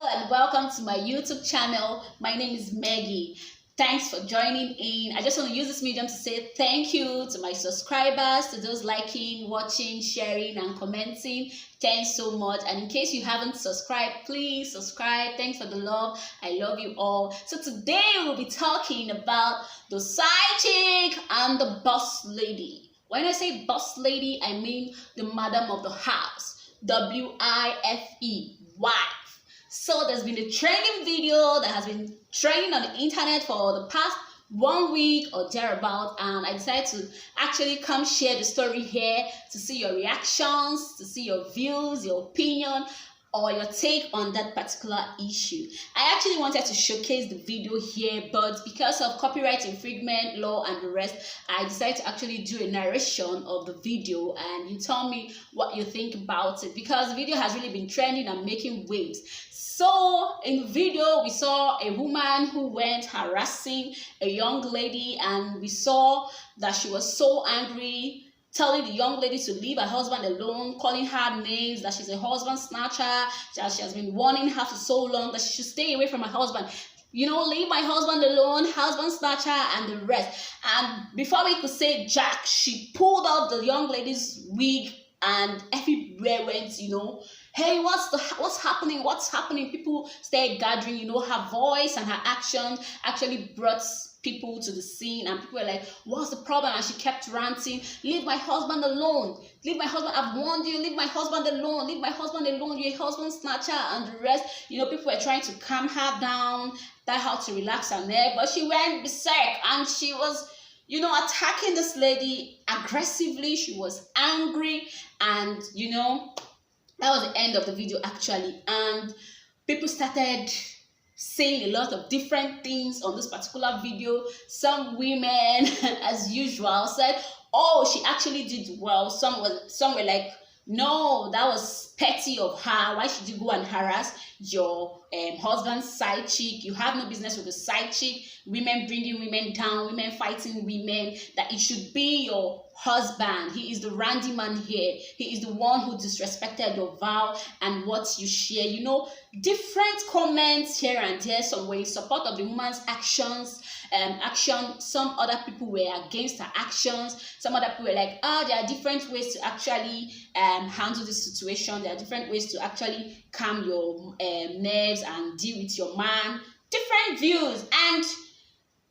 And welcome to my YouTube channel. My name is Maggie. Thanks for joining in. I just want to use this medium to say thank you to my subscribers, to those liking, watching, sharing, and commenting. Thanks so much. And in case you haven't subscribed, please subscribe. Thanks for the love. I love you all. So today we'll be talking about the side chick and the boss lady. When I say boss lady, I mean the madam of the house. W-I-F-E, wife. So there's been a trending video that has been trending on the internet for the past 1 week or thereabout, and I decided to actually come share the story here to see your reactions, to see your views, your opinion, or your take on that particular issue. I actually wanted to showcase the video here, but because of copyright infringement law and the rest, I decided to actually do a narration of the video, and you tell me what you think about it, because the video has really been trending and making waves. So in the video, we saw a woman who went harassing a young lady, and we saw that she was so angry, telling the young lady to leave her husband alone, calling her names, that she's a husband snatcher, that she has been warning her for so long, that she should stay away from her husband. You know, leave my husband alone, husband snatcher, and the rest. And before we could say jack, she pulled off the young lady's wig, and everywhere went, hey, what's happening? People started gathering. Her voice and her action actually brought people to the scene, and people were like, what's the problem? And she kept ranting, leave my husband alone, leave my husband, I've warned you, leave my husband alone, leave my husband alone, you're a husband snatcher, and the rest. People were trying to calm her down, tell her to relax her neck, but she went berserk, and she was attacking this lady aggressively. She was angry, and that was the end of the video actually. And people started saying a lot of different things on this particular video. Some women, as usual, said, oh, she actually did well. Some were like, no, that was petty of her. Why should you go and harass your husband's side chick? You have no business with a side chick. Women bringing women down, women fighting women, that it should be your husband. He is the randy man here. He is the one who disrespected your vow and what you share. Different comments here and there. Some were in support of the woman's actions. Some other people were against her actions. Some other people were like, there are different ways to actually handle this situation. There are different ways to actually calm your nerves and deal with your man. Different views, and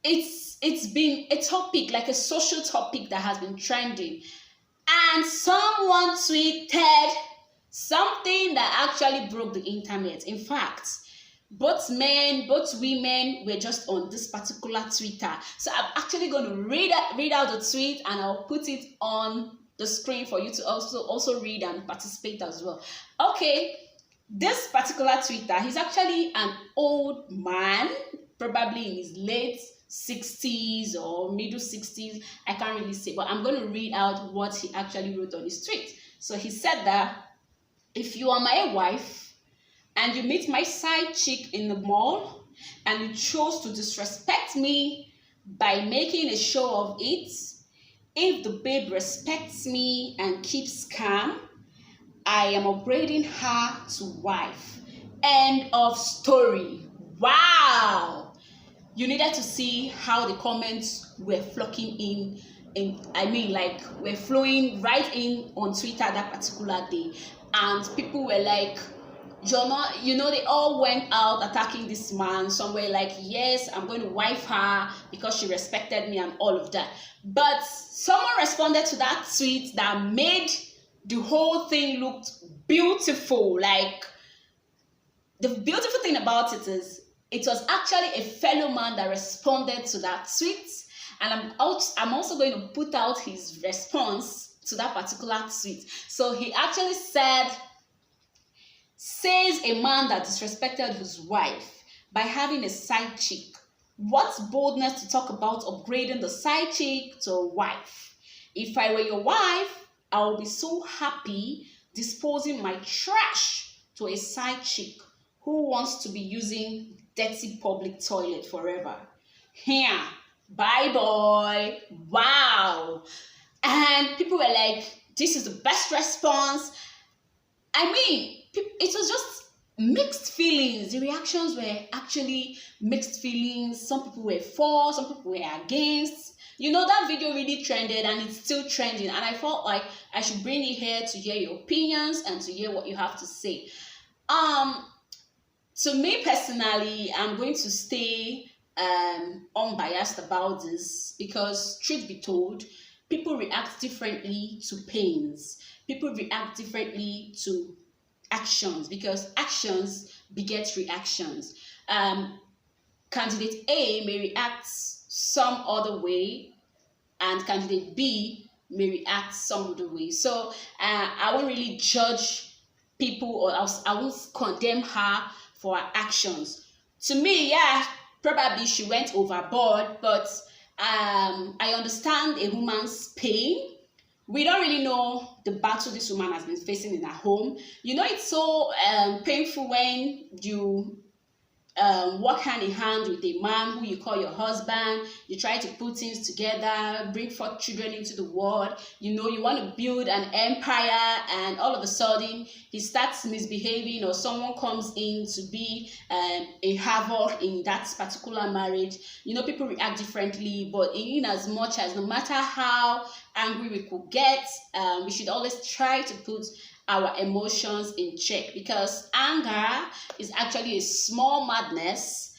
it's been a topic, like a social topic, that has been trending. And someone tweeted something that actually broke the internet. In fact, both men, both women were just on this particular Twitter. So I'm actually going to read out the tweet, and I'll put it on the screen for you to also read and participate as well. Okay, this particular Twitter, he's actually an old man, probably in his late 60s or middle 60s. I can't really say, but I'm going to read out what he actually wrote on his tweet. So he said that, if you are my wife and you meet my side chick in the mall and you chose to disrespect me by making a show of it, if the babe respects me and keeps calm, I am upgrading her to wife. End of story. Wow! You needed to see how the comments were flocking in. Were flowing right in on Twitter that particular day. And people were like, they all went out attacking this man. Some were like, yes, I'm going to wife her because she respected me and all of that. But someone responded to that tweet that made the whole thing look beautiful. Like, the beautiful thing about it is, it was actually a fellow man that responded to that tweet. And I'm also going to put out his response to that particular tweet. So he actually says a man that disrespected his wife by having a side chick. What boldness to talk about upgrading the side chick to a wife. If I were your wife, I would be so happy disposing my trash to a side chick who wants to be using dirty public toilet forever. Here, bye boy. Wow. And people were like, this is the best response. I mean, it was just mixed feelings. The reactions were actually mixed feelings. Some people were for, some people were against. You know, that video really trended and it's still trending, and I felt like I should bring it here to hear your opinions and to hear what you have to say. To me personally, I'm going to stay unbiased about this, because truth be told, people react differently to pains. People react differently to actions, because actions beget reactions. Candidate A may react some other way, and candidate B may react some other way. So I won't really judge people, or I won't condemn her for her actions. To me, yeah, probably she went overboard, but I understand a woman's pain. We don't really know the battle this woman has been facing in her home. You know, it's so painful when you work hand in hand with a man who you call your husband. You try to put things together, bring forth children into the world. You know, you want to build an empire, and all of a sudden he starts misbehaving, or someone comes in to be a havoc in that particular marriage. You know, people react differently, but in as much as, no matter how angry we could get, we should always try to put our emotions in check, because anger is actually a small madness,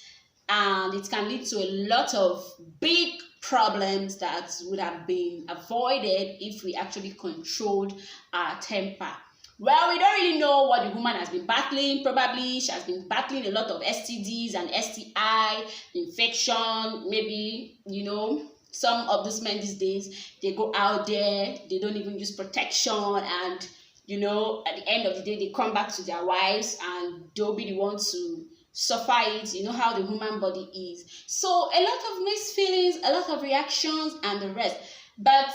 and it can lead to a lot of big problems that would have been avoided if we actually controlled our temper. Well, we don't really know what the woman has been battling. Probably she has been battling a lot of STDs and STI infection. Maybe, you know, some of these men these days, they go out there, they don't even use protection, and you know, at the end of the day, they come back to their wives and they'll be the ones to suffer it. You know how the human body is. So a lot of mixed feelings, a lot of reactions, and the rest. But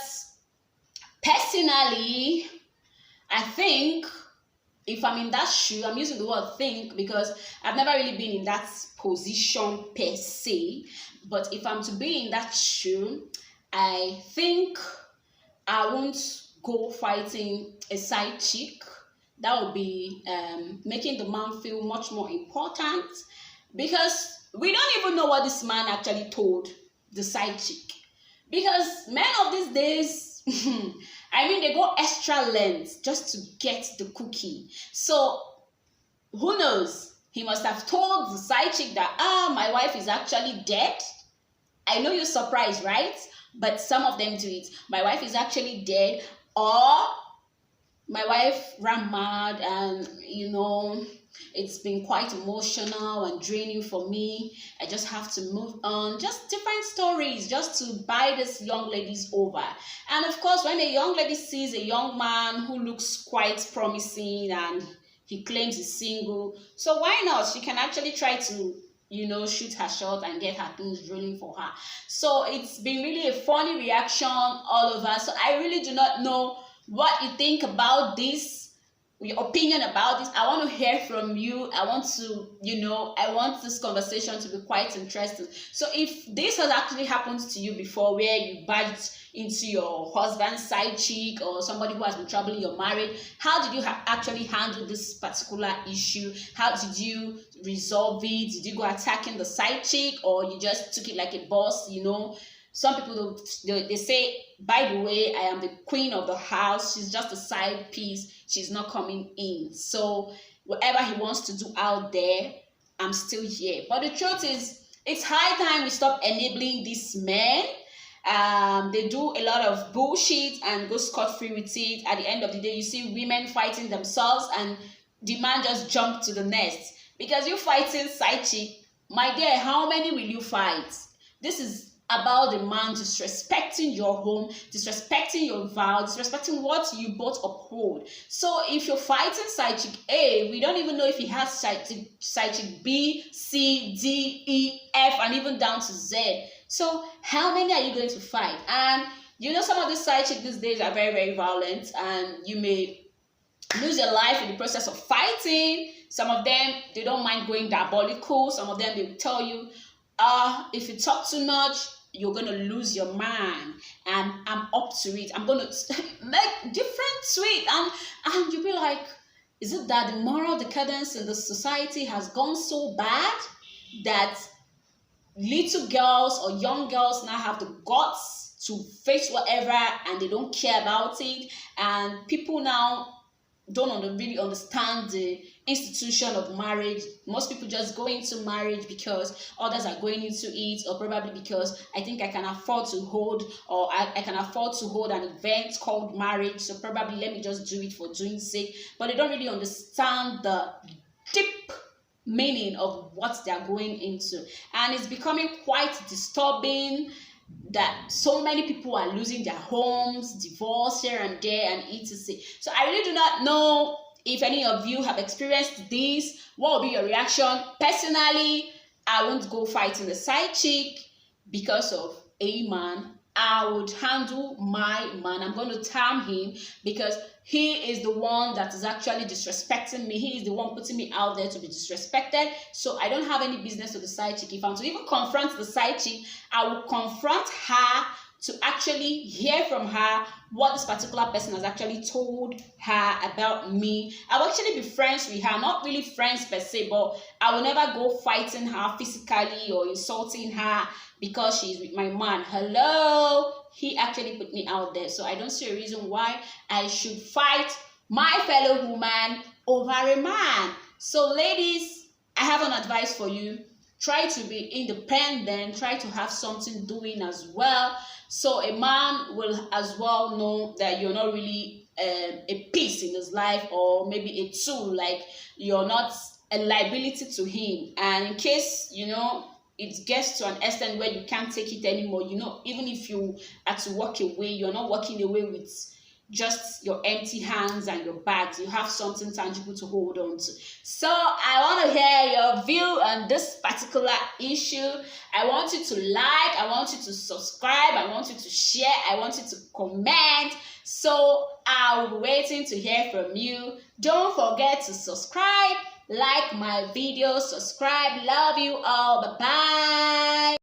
personally, I think if I'm in that shoe, I'm using the word think because I've never really been in that position per se. But if I'm to be in that shoe, I think I won't go fighting a side chick. That would be making the man feel much more important, because we don't even know what this man actually told the side chick. Because men of these days, I mean, they go extra length just to get the cookie. So who knows? He must have told the side chick that, my wife is actually dead. I know you're surprised, right? But some of them do it. My wife is actually dead. Or my wife ran mad, and you know, it's been quite emotional and draining for me. I just have to move on. Just different stories just to buy these young ladies over. And of course, when a young lady sees a young man who looks quite promising and he claims he's single, so why not? She can actually try to, you know, shoot her shot and get her things rolling for her. So it's been really a funny reaction all over. So I really do not know what you think about this, your opinion about this. I want to hear from you. I want to, you know, I want this conversation to be quite interesting. So if this has actually happened to you before, where you barged into your husband's side chick or somebody who has been troubling your marriage, how did you actually handle this particular issue? How did you resolve it? Did you go attacking the side chick, or you just took it like a boss? You know, some people, they say, by the way, I am the queen of the house. She's just a side piece. She's not coming in. So whatever he wants to do out there, I'm still here. But the truth is, it's high time we stop enabling these men. They do a lot of bullshit and go scot-free with it. At the end of the day, you see women fighting themselves, and the man just jumped to the nest. Because you fighting side chick, my dear, how many will you fight? This is about the man disrespecting your home, disrespecting your vow, disrespecting what you both uphold. So if you're fighting side chick A, we don't even know if he has side chick B, C, D, E, F, and even down to Z. So how many are you going to fight? And you know, some of these side chicks these days are very, very violent, and you may lose your life in the process of fighting. Some of them, they don't mind going diabolical. Some of them, they will tell you, if you talk too much, you're going to lose your man, and I'm up to it. I'm going to make different tweet, and you'll be like, Is it that the moral decadence in the society has gone so bad that little girls or young girls now have the guts to face whatever and they don't care about it, and people now don't really understand the institution of marriage? Most people just go into marriage because others are going into it, or probably because I think I can afford to hold, or I can afford to hold an event called marriage, so probably let me just do it for doing sake. But they don't really understand the deep meaning of what they are going into, and it's becoming quite disturbing that so many people are losing their homes, divorce here and there, and etc. So I really do not know if any of you have experienced this. What will be your reaction? Personally, I won't go fighting the side chick because of a man. I would handle my man. I'm going to term him because he is the one that is actually disrespecting me. He is the one putting me out there to be disrespected. So I don't have any business with the side chick. If I'm to even confront the side chick, I will confront her to actually hear from her what this particular person has actually told her about me. I will actually be friends with her, not really friends per se, but I will never go fighting her physically or insulting her because she's with my man. Hello, he actually put me out there, so I don't see a reason why I should fight my fellow woman over a man. So ladies, I have an advice for you. Try to be independent, try to have something doing as well, so a man will as well know that you're not really a piece in his life, or maybe a tool, like you're not a liability to him. And in case, it gets to an extent where you can't take it anymore, even if you are to walk away, you're not walking away with just your empty hands and your bags. You have something tangible to hold on to. So I want to hear your view on this particular issue. I want you to like, I want you to subscribe, I want you to share, I want you to comment. So I'll be waiting to hear from you. Don't forget to subscribe, like my video, subscribe. Love you all. Bye bye.